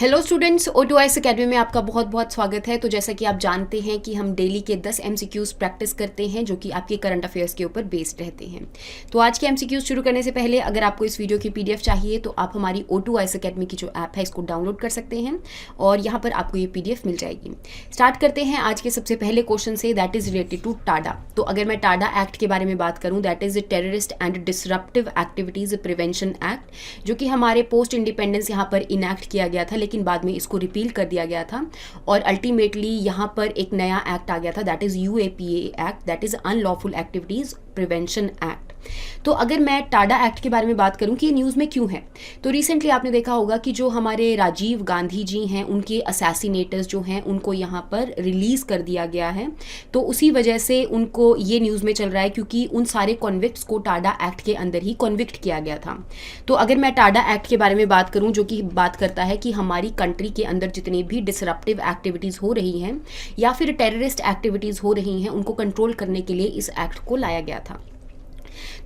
Hello students, O2IS academy में आपका बहुत बहुत स्वागत है। तो जैसा कि आप जानते हैं कि हम डेली के 10 MCQs प्रैक्टिस करते हैं जो कि आपके करंट अफेयर्स के ऊपर बेस्ड रहते हैं। तो आज के MCQs शुरू करने से पहले अगर आपको इस वीडियो की PDF चाहिए तो आप हमारी O2IS अकेडमी की जो ऐप है इसको डाउनलोड कर सकते हैं और यहाँ पर आपको ये PDF मिल जाएगी। स्टार्ट करते हैं आज के सबसे पहले क्वेश्चन से, that is related to TADA. तो अगर मैं टाडा एक्ट के बारे में बात करूँ, that is terrorist and disruptive activities prevention act, जो कि हमारे पोस्ट इंडिपेंडेंस यहाँ पर इनैक्ट किया गया था, लेकिन बाद में इसको रिपील कर दिया गया था और अल्टीमेटली यहाँ पर एक नया एक्ट आ गया था, that is UAPA act, that is unlawful activities prevention act. तो अगर मैं टाडा एक्ट के बारे में बात करूं कि ये न्यूज़ में क्यों है, तो रिसेंटली आपने देखा होगा कि जो हमारे राजीव गांधी जी हैं उनके असैसिनेटर्स जो हैं उनको यहाँ पर रिलीज़ कर दिया गया है। तो उसी वजह से उनको ये न्यूज़ में चल रहा है क्योंकि उन सारे कॉन्विक्ट्स को टाडा एक्ट के अंदर ही कॉन्विक्ट किया गया था। तो अगर मैं टाडा एक्ट के बारे में बात करूँ जो कि बात करता है कि हमारी कंट्री के अंदर जितनी भी डिसरप्टिव एक्टिविटीज़ हो रही हैं या फिर टेररिस्ट एक्टिविटीज़ हो रही हैं उनको कंट्रोल करने के लिए इस एक्ट को लाया गया था।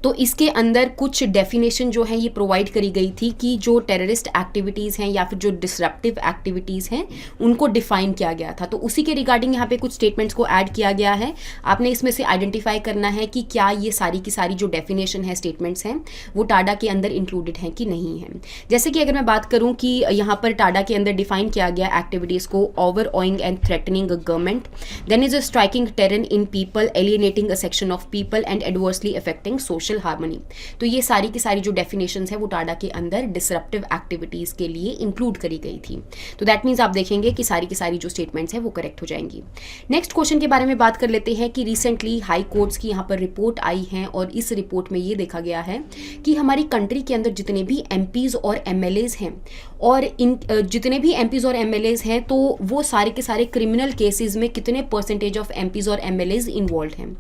तो इसके अंदर कुछ डेफिनेशन जो है ये प्रोवाइड करी गई थी कि जो टेररिस्ट एक्टिविटीज़ हैं या फिर जो डिसरप्टिव एक्टिविटीज़ हैं उनको डिफाइन किया गया था। तो उसी के रिगार्डिंग यहाँ पे कुछ स्टेटमेंट्स को ऐड किया गया है। आपने इसमें से आइडेंटिफाई करना है कि क्या ये सारी की सारी जो डेफिनेशन है, स्टेटमेंट्स हैं, वो टाडा के अंदर इंक्लूडेड हैं कि नहीं है। जैसे कि अगर मैं बात करूँ कि यहाँ पर टाडा के अंदर डिफाइन किया गया एक्टिविटीज़ को, overawing and threatening government, then is a striking terror in people, alienating a section of people and adversely affecting social harmony. तो ये सारी की सारी जो डेफिनेशंस है वो टाडा के अंदर डिसरप्टिव एक्टिविटीज के लिए इंक्लूड करी गई थी। तो दैट मीन्स आप देखेंगे कि सारी की सारी जो स्टेटमेंट्स है वो करेक्ट हो जाएंगी। नेक्स्ट क्वेश्चन के बारे में बात कर लेते हैं कि रिसेंटली हाई कोर्ट्स की यहाँ पर रिपोर्ट आई है और इस रिपोर्ट में ये देखा गया है कि हमारी कंट्री के अंदर जितने भी MPs और MLAs हैं और इन जितने भी MPs और MLAs हैं तो वो सारे के सारे क्रिमिनल केसेस में कितने परसेंटेज ऑफ MPs और MLAs इन्वॉल्व हैं।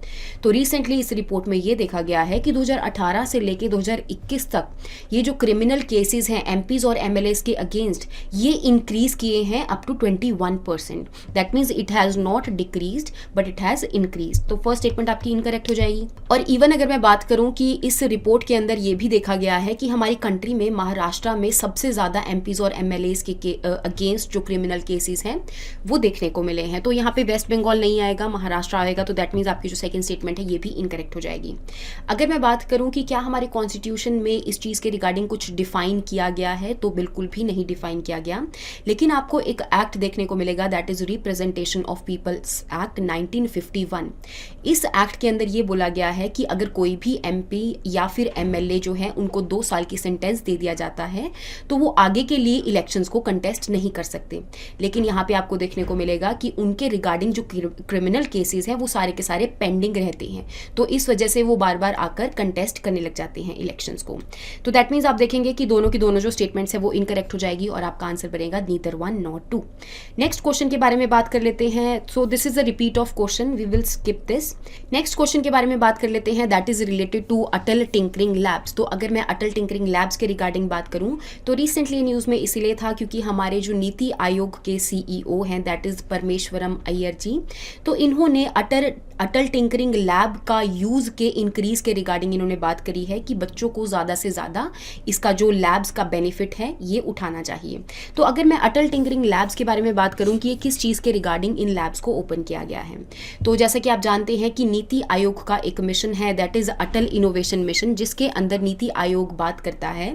तो रिसेंटली इस रिपोर्ट में ये देखा गया है कि 2018 से लेके 2021 तक ये जो क्रिमिनल केसेस हैं MPs और MLAs के अगेंस्ट, ये इंक्रीज किए हैं up to 21%। That means it has not decreased but it has increase. तो फर्स्ट स्टेटमेंट आपकी इनकरेक्ट हो जाएगी। और इवन अगर मैं बात करूं कि इस रिपोर्ट के अंदर ये भी देखा गया है कि हमारी कंट्री में महाराष्ट्र में सबसे ज़्यादा MPs और MLAs के अगेंस्ट जो क्रिमिनल केसेस हैं वो देखने को मिले हैं। तो यहाँ पे वेस्ट बंगाल नहीं आएगा, महाराष्ट्र आएगा। तो दैट मीन्स आपकी जो सेकंड स्टेटमेंट है ये भी इनकरेक्ट हो जाएगी। अगर मैं बात करूं कि क्या हमारे कॉन्स्टिट्यूशन में इस चीज़ के रिगार्डिंग कुछ डिफाइन किया गया है, तो बिल्कुल भी नहीं डिफाइन किया गया। लेकिन आपको एक एक्ट देखने को मिलेगा, that is representation of people's act 1951। इस एक्ट के अंदर ये बोला गया है कि अगर कोई भी MP या फिर MLA जो है उनको 2 साल की सेंटेंस दे दिया जाता है तो वो आगे के लिए इलेक्शंस को कंटेस्ट नहीं कर सकते। लेकिन यहाँ पे आपको देखने को मिलेगा कि उनके रिगार्डिंग जो क्रिमिनल केसेस हैं वो सारे के सारे पेंडिंग रहते हैं, तो इस वजह से वो बार बार आकर कंटेस्ट करने लग जाते हैं इलेक्शंस को। तो दैट मीन्स आप देखेंगे कि दोनों की दोनों जो स्टेटमेंट्स है वो इनकरेक्ट हो जाएगी और आपका आंसर बनेगा नीदर 1 नॉट 2। नेक्स्ट क्वेश्चन के बारे में बात कर लेते हैं। So this is a repeat of question, we will skip this. Next question के बारे में बात कर लेते हैं, that is related to Atal tinkering labs. तो अगर मैं अटल टिंकरिंग लैब्स के रिगार्डिंग बात करूं तो रिसेंटली न्यूज़ में इसीलिए था क्योंकि हमारे जो नीति आयोग के CEO हैं, दैट इज परमेश्वरम अय्यर जी, तो इन्होंने अटल टिंकरिंग लैब का यूज़ के इंक्रीज के रिगार्डिंग इन्होंने बात करी है कि बच्चों को ज़्यादा से ज़्यादा इसका जो लैब्स का बेनिफिट है ये उठाना चाहिए। तो अगर मैं अटल टिंकरिंग लैब्स के बारे में बात करूं कि ये किस चीज़ के रिगार्डिंग इन लैब्स को ओपन किया गया है, तो जैसा कि आप जानते हैं कि नीति आयोग का एक मिशन है, that is Atal innovation mission, जिसके अंदर नीति आयोग बात करता है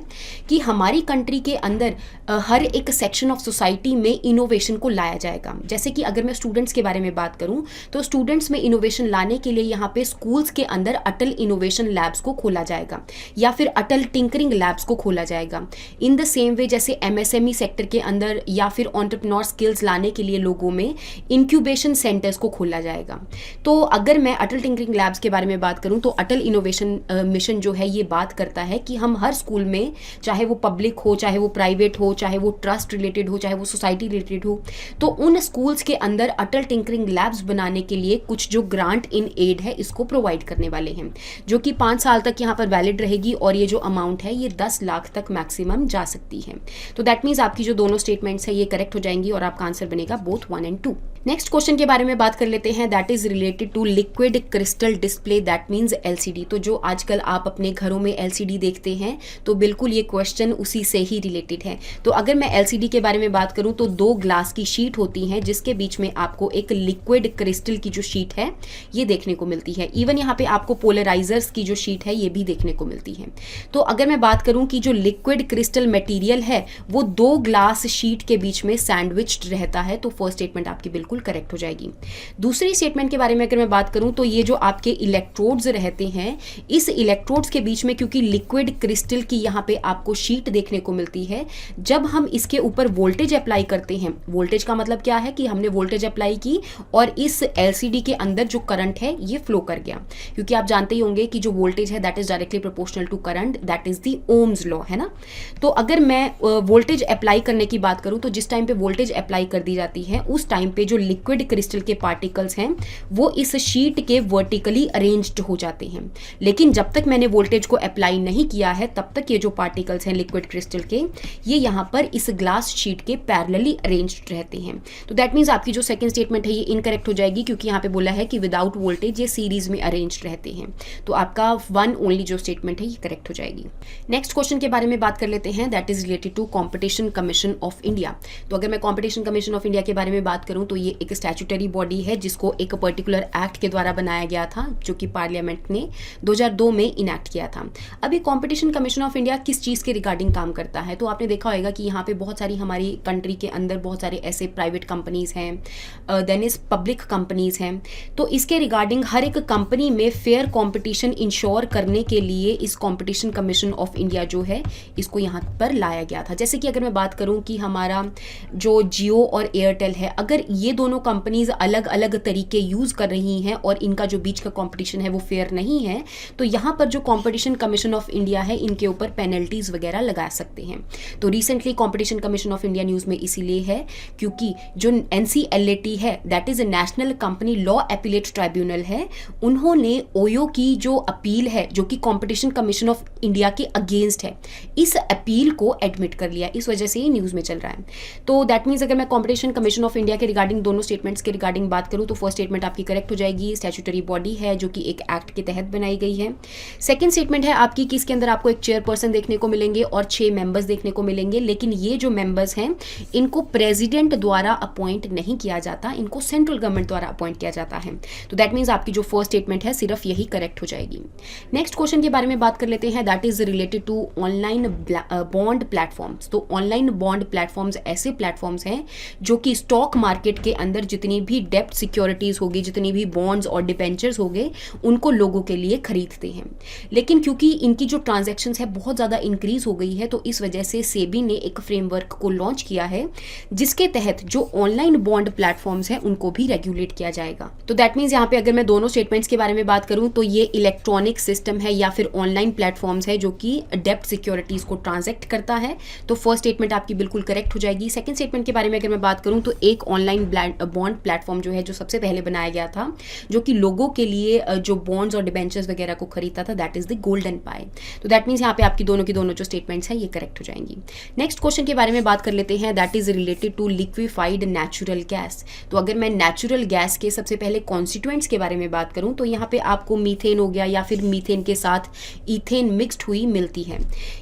कि हमारी कंट्री के अंदर हर एक सेक्शन ऑफ सोसाइटी में इनोवेशन को लाया जाएगा। जैसे कि अगर मैं स्टूडेंट्स के बारे में बात करूं तो स्टूडेंट्स में इनोवेशन लाने के लिए यहाँ पे स्कूल्स के अंदर अटल इनोवेशन लैब्स को खोला जाएगा या फिर अटल टिंकरिंग लैब्स को खोला जाएगा। इन द सेम वे जैसे MSME सेक्टर के अंदर या फिर एंटरप्रेन्योर स्किल्स लाने के लिए लोगों में इंक्यूबेशन सेंटर्स को खोला जाएगा। तो अगर मैं अटल टिंकरिंग लैब्स के बारे में बात करूं तो अटल इनोवेशन मिशन जो है ये बात करता है कि हम हर स्कूल में, चाहे वो पब्लिक हो, चाहे वो प्राइवेट हो, चाहे वो ट्रस्ट रिलेटेड हो, चाहे वो सोसाइटी रिलेटेड हो, तो उन स्कूल्स के अंदर अटल टिंकरिंग लैब्स बनाने के लिए कुछ जो ग्रांट इन एड है इसको प्रोवाइड करने वाले हैं, जो कि 5 साल तक यहाँ पर वैलिड रहेगी और ये जो अमाउंट है ये 10 लाख तक मैक्सिमम जा सकती है। तो दैट मीन्स आपकी जो दोनों स्टेटमेंट्स है ये करेक्ट हो जाएंगी और आपका आंसर बनेगा बोथ 1 and 2। नेक्स्ट क्वेश्चन के बारे में बात कर लेते हैं, that is related to liquid crystal display, that means LCD. तो जो आजकल आप अपने घरों में एलसीडी देखते हैं, तो बिल्कुल ये क्वेश्चन उसी से ही रिलेटेड है। तो अगर मैं एलसीडी के बारे में बात करूं तो 2 ग्लास की शीट होती हैं जिसके बीच में आपको एक लिक्विड क्रिस्टल की जो शीट है ये देखने को मिलती है। इवन यहाँ पे आपको पोलराइजर्स की जो शीट है ये भी देखने को मिलती है। तो अगर मैं बात करूं कि जो लिक्विड क्रिस्टल मटेरियल है वो 2 ग्लास शीट के बीच में सैंडविच्ड रहता है, तो फर्स्ट स्टेटमेंट आपकी बिल्कुल करेक्ट हो जाएगी। दूसरी स्टेटमेंट के बारे में अगर मैं बात करूं तो ये जो आपके इलेक्ट्रोड्स रहते हैं, इस इलेक्ट्रोड्स के बीच में क्योंकि लिक्विड क्रिस्टल की यहाँ पे आपको शीट देखने को मिलती है, जब हम इसके ऊपर वोल्टेज अप्लाई करते हैं, वोल्टेज का मतलब क्या है कि हमने वोल्टेज अप्लाई की और इस एलसीडी के अंदर जो करंट है ये फ्लो कर गया, क्योंकि आप जानते ही होंगे कि जो वोल्टेज है that is directly proportional to current, that is the Ohm's law, है ना। तो अगर मैं वोल्टेज अप्लाई करने की बात करूं तो जिस टाइम पे वोल्टेज अप्लाई कर दी जाती है उस टाइम पे जो लिक्विड क्रिस्टल के पार्टिकल्स हैं वो इस शीट के वर्टिकली अरेंज्ड हो जाते हैं। लेकिन जब तक मैंने वोल्टेज को अप्लाई नहीं किया है तब तक ये जो पार्टिकल्स हैं लिक्विड क्रिस्टल के, ये यहाँ पर इस ग्लास शीट के पैरेलली अरेंज्ड रहते हैं। तो दैट मीन्स आपकी जो सेकंड स्टेटमेंट है ये इनकरेक्ट हो जाएगी, क्योंकि यहाँ पे बोला है कि विदाउट वोल्टेज ये सीरीज में अरेंज्ड रहते हैं। तो आपका 1 ओनली जो स्टेटमेंट है ये करेक्ट हो जाएगी। नेक्स्ट क्वेश्चन के बारे में बात कर लेते हैं, that is related to competition commission of India. तो अगर मैं कॉम्पिटिशन कमीशन ऑफ इंडिया के बारे में बात करूं तो ये एक स्टैट्यूटरी बॉडी है जिसको एक पर्टिकुलर एक्ट के द्वारा बनाया गया था, जो कि पार्लियामेंट ने 2002 में इनैक्ट किया था। अभी कॉम्पिटिशन कमीशन ऑफ इंडिया किस चीज़ के रिगार्डिंग काम करता है, तो आपने देखा होगा कि यहाँ पे बहुत सारी हमारी कंट्री के अंदर बहुत सारे ऐसे प्राइवेट कंपनीज हैं, देन इज पब्लिक कंपनीज हैं। तो इसके रिगार्डिंग हर एक कंपनी में फेयर कॉम्पिटिशन इंश्योर करने के लिए इस कॉम्पिटिशन कमीशन ऑफ इंडिया जो है इसको यहाँ पर लाया गया था। जैसे कि अगर मैं बात करूँ कि हमारा जो जियो और एयरटेल है, अगर ये दोनों कंपनीज अलग अलग तरीके यूज कर रही हैं और इनका जो बीच का कंपटीशन है वो फेयर नहीं है, तो यहाँ पर जो कॉम्पिटिशन कमीशन ऑफ इंडिया है इनके ऊपर पेनल्टीज वगैरह लगा सकते हैं। तो recently competition commission of India news में इसीलिए है क्योंकि जो NCLAT है that is national company law appellate tribunal है, उन्होंने ओयो की जो अपील है जो कि कॉम्पिटिशन कमीशन ऑफ इंडिया के अगेंस्ट है, इस अपील को एडमिट कर लिया, इस वजह से ये न्यूज में चल रहा है। तो दैट मीन्स अगर मैं कॉम्पिटिशन कमीशन ऑफ इंडिया के रिगार्डिंग दोनों स्टेटमेंट्स के रिगार्डिंग बात करूं तो फर्स्ट स्टेटमेंट आपकी करेक्ट हो जाएगी, स्टैट्यूटरी बॉडी है जो कि एक एक्ट के तहत बनाई गई है। सेकंड स्टेटमेंट है आपकी कि इसके अंदर आपको एक चेयरपर्सन देखने को मिलेंगे और 6 मेंबर्स देखने को मिलेंगे, लेकिन ये जो मेंबर्स हैं इनको प्रेसिडेंट द्वारा अपॉइंट नहीं किया जाता, इनको सेंट्रल गवर्नमेंट द्वारा अपॉइंट किया जाता है। तो दैट मीन्स आपकी जो फर्स्ट स्टेटमेंट है सिर्फ यही करेक्ट हो जाएगी। नेक्स्ट क्वेश्चन के बारे में बात कर लेते हैं, that is related to online bond platforms. तो ऑनलाइन बॉन्ड प्लेटफॉर्म्स ऐसे प्लेटफॉर्म्स हैं जो कि स्टॉक मार्केट के अंदर जितनी भी डेप्ट सिक्योरिटीज होगी, जितनी भी बॉन्ड्स और डिबेंचर्स होंगे, उनको लोगों के लिए खरीदते हैं। लेकिन क्योंकि इनकी जो ट्रांजैक्शंस है बहुत ज़्यादा इंक्रीज हो गई है, तो इस वजह से सेबी ने एक फ्रेमवर्क को लॉन्च किया है जिसके तहत जो ऑनलाइन बॉन्ड प्लेटफॉर्म्स हैं उनको भी रेगुलेट किया जाएगा। तो दैट मीन्स यहाँ पे अगर मैं दोनों स्टेटमेंट्स के बारे में बात करूँ तो ये इलेक्ट्रॉनिक सिस्टम है या फिर ऑनलाइन प्लेटफॉर्म्स है जो कि डेप्ट सिक्योरिटीज को ट्रांजैक्ट करता है। तो फर्स्ट स्टेटमेंट आपकी बिल्कुल करेक्ट हो जाएगी। सेकंड स्टेटमेंट के बारे में अगर मैं बात करूँ तो एक ऑनलाइन बॉन्ड प्लेटफॉर्म जो है जो सबसे पहले बनाया गया था जो कि लोगों के लिए जो बॉन्ड्स और डिबेंचर्स वगैरह को खरीदता था, दैट इज द गोल्डन पाई। तो दैट मीन्स यहाँ पे आपकी दोनों की दोनों जो स्टेटमेंट्स हैं ये करेक्ट हो जाएंगी। नेक्स्ट क्वेश्चन के बारे में बात कर लेते हैं, that is related to liquefied natural gas. तो अगर मैं नेचुरल गैस के सबसे पहले कॉन्स्टिट्यूएंट्स के बारे में बात करूं तो यहाँ पे आपको मीथेन हो गया या फिर मीथेन के साथ ईथेन मिक्स्ड हुई मिलती है।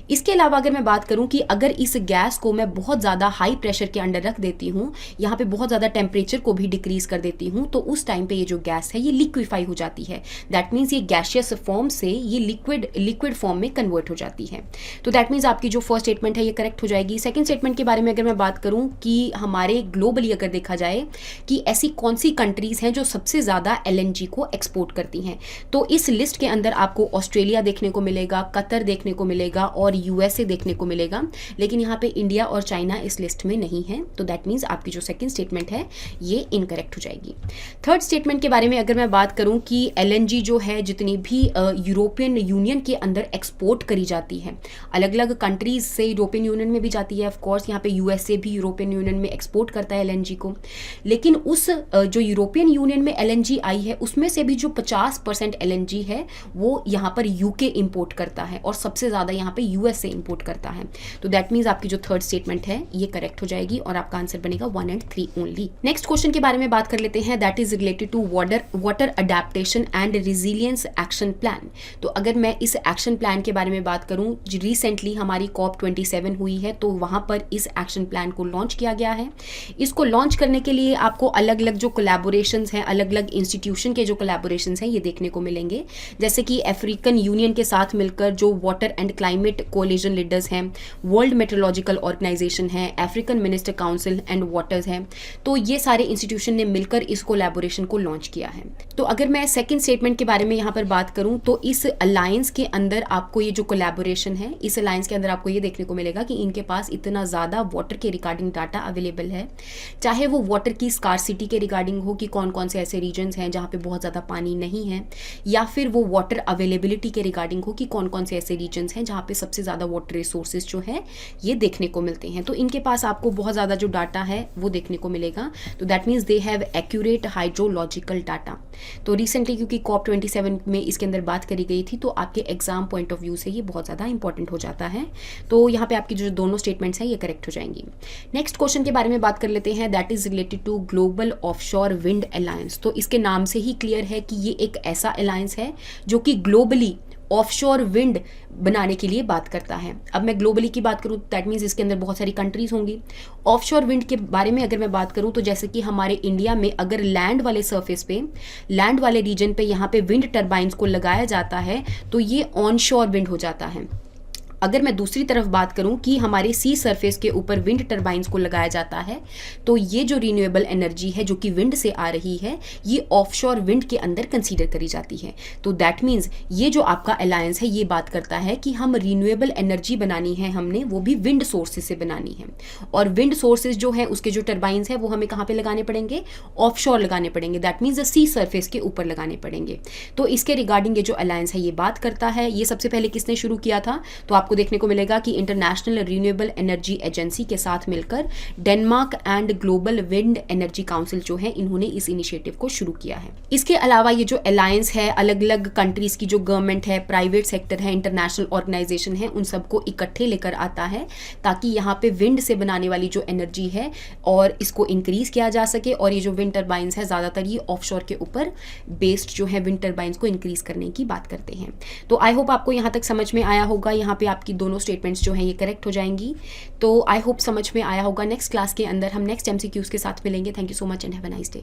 इसके अलावा अगर मैं बात करूं कि अगर इस गैस को मैं बहुत ज़्यादा हाई प्रेशर के अंडर रख देती हूँ, यहाँ पे बहुत ज़्यादा टेम्परेचर को भी डिक्रीज कर देती हूँ, तो उस टाइम पे ये जो गैस है ये लिक्विफाई हो जाती है। दैट मीन्स ये गैशियस फॉर्म से ये लिक्विड फॉर्म में कन्वर्ट हो जाती है। तो दैट मीन्स आपकी जो फर्स्ट स्टेटमेंट है ये करेक्ट हो जाएगी। सेकंड स्टेटमेंट के बारे में अगर मैं बात करूं कि हमारे ग्लोबली अगर देखा जाए कि ऐसी कौन सी कंट्रीज हैं जो सबसे ज़्यादा LNG को एक्सपोर्ट करती हैं, तो इस लिस्ट के अंदर आपको ऑस्ट्रेलिया देखने को मिलेगा, कतर देखने को मिलेगा और USA देखने को मिलेगा, लेकिन यहाँ पे इंडिया और चाइना इस लिस्ट में नहीं है। तो दैट मीन्स आपकी जो सेकंड स्टेटमेंट है ये इनकरेक्ट हो जाएगी। थर्ड स्टेटमेंट के बारे में अगर मैं बात करूं कि LNG जो है जितनी भी यूरोपियन यूनियन के अंदर एक्सपोर्ट करी जाती है, अलग अलग कंट्रीज से यूरोपियन यूनियन में भी जाती है, ऑफ कोर्स यहाँ पे USA भी यूरोपियन यूनियन में एक्सपोर्ट करता है LNG को, लेकिन उस जो यूरोपियन यूनियन में LNG आई है उसमें से भी जो 50% LNG है वो यहाँ पर UK इंपोर्ट करता है और सबसे ज़्यादा यहाँ पे USA इंपोर्ट करता है। तो दैट मीन्स आपकी जो थर्ड स्टेटमेंट है ये करेक्ट हो जाएगी और आपका आंसर बनेगा 1 and 3 ओनली। नेक्स्ट क्वेश्चन के बारे में बात कर लेते हैं, that is related to water adaptation and resilience action plan. तो अगर मैं इस एक्शन प्लान के बारे में बात करूं, रिसेंटली हमारी COP27 हुई है, तो वहां पर इस एक्शन प्लान को लॉन्च किया गया है। इसको लॉन्च करने के लिए आपको अलग अलग जो कोलैबोरेशंस हैं, अलग अलग इंस्टीट्यूशन के जो कोलैबोरेशंस हैं, ये देखने को मिलेंगे। जैसे कि अफ्रीकन यूनियन के साथ मिलकर जो water and climate collision leaders हैं, वर्ल्ड मेट्रोलॉजिकल ऑर्गेनाइजेशन है, African minister council and waters हैं, तो ये सारे इंस्टीट्यूशन ने मिलकर इस कोलैबोरेशन को लॉन्च किया है। तो अगर मैं सेकंड स्टेटमेंट के बारे में यहाँ पर बात करूँ, तो इस अलायंस के अंदर आपको ये जो कोलैबोरेशन है, इस अलायंस के अंदर आपको ये देखने को मिलेगा कि इनके पास इतना ज़्यादा वाटर के रिगार्डिंग डाटा अवेलेबल है, चाहे वो वाटर की स्कार्सिटी के रिगार्डिंग हो कि कौन कौन से ऐसे रीजन्स हैं जहाँ पे बहुत ज़्यादा पानी नहीं है, या फिर वो वाटर अवेलेबिलिटी के रिगार्डिंग हो कि कौन कौन से ऐसे रीजन्स हैं जहाँ पे सबसे ज़्यादा वाटर रिसोर्सेज जो है ये देखने को मिलते हैं। तो इनके पास आपको बहुत ज़्यादा जो डाटा है वो देखने को मिलेगा। तो that means they have accurate hydrological data. तो रिसेंटली क्योंकि COP27 में इसके अंदर बात करी गई थी, तो आपके एग्जाम पॉइंट ऑफ व्यू से ये बहुत ज़्यादा इंपॉर्टेंट हो जाता है। तो यहाँ पे आपकी जो दोनों स्टेटमेंट्स हैं ये करेक्ट हो जाएंगी। नेक्स्ट क्वेश्चन के बारे में बात कर लेते हैं, that is related to global offshore wind alliance. तो इसके नाम से ही क्लियर है कि ये एक ऐसा अलायंस है जो कि ग्लोबली ऑफशोर विंड बनाने के लिए बात करता है। अब मैं ग्लोबली की बात करूँ, दैट मीन्स इसके अंदर बहुत सारी कंट्रीज होंगी। ऑफशोर विंड के बारे में अगर मैं बात करूँ, तो जैसे कि हमारे इंडिया में अगर लैंड वाले सरफेस पे, लैंड वाले रीजन पे यहाँ पे विंड टर्बाइंस को लगाया जाता है, तो ये ऑनशोर विंड हो जाता है। अगर मैं दूसरी तरफ बात करूं कि हमारे सी सरफेस के ऊपर विंड टर्बाइंस को लगाया जाता है, तो ये जो रिन्यूएबल एनर्जी है जो कि विंड से आ रही है, ये ऑफशोर विंड के अंदर कंसीडर करी जाती है। तो दैट मीन्स ये जो आपका अलायंस है ये बात करता है कि हम रिन्यूएबल एनर्जी बनानी है, हमने वो भी विंड सोर्सेज से बनानी है। और विंड सोर्सेज जो है उसके जो टर्बाइंस है वो हमें कहाँ पे लगाने पड़ेंगे? ऑफशोर लगाने पड़ेंगे, दैट मीन्स सी सरफेस के ऊपर लगाने पड़ेंगे। तो इसके रिगार्डिंग ये जो अलायंस है ये बात करता है। ये सबसे पहले किसने शुरू किया था? तो आपको देखने को मिलेगा कि इंटरनेशनल रिन्यूएबल एनर्जी एजेंसी के साथ मिलकर Denmark and global wind energy council जो है, इन्होंने इस इनिशिएटिव को शुरू किया है। इसके अलावा ये जो अलायंस है, अलग अलग कंट्रीज की जो गवर्नमेंट है, प्राइवेट सेक्टर है, इंटरनेशनल ऑर्गेनाइजेशन है, उन सबको इकट्ठे लेकर आता है ताकि यहाँ पे विंड से बनाने वाली जो एनर्जी है और इसको इंक्रीज किया जा सके। और ये जो विंड टर्बाइंस है ज़्यादातर ये ऑफशोर के ऊपर बेस्ड जो है विंड टर्बाइंस को इंक्रीज करने की बात करते हैं। तो आई होप आपको यहाँ तक समझ में आया होगा। यहाँ पे आपकी दोनों स्टेटमेंट्स जो हैं ये करेक्ट हो जाएंगी। तो आई होप समझ में आया होगा। नेक्स्ट क्लास के अंदर हम नेक्स्ट MCQs के साथ मिलेंगे। Thank you so much and have a nice day.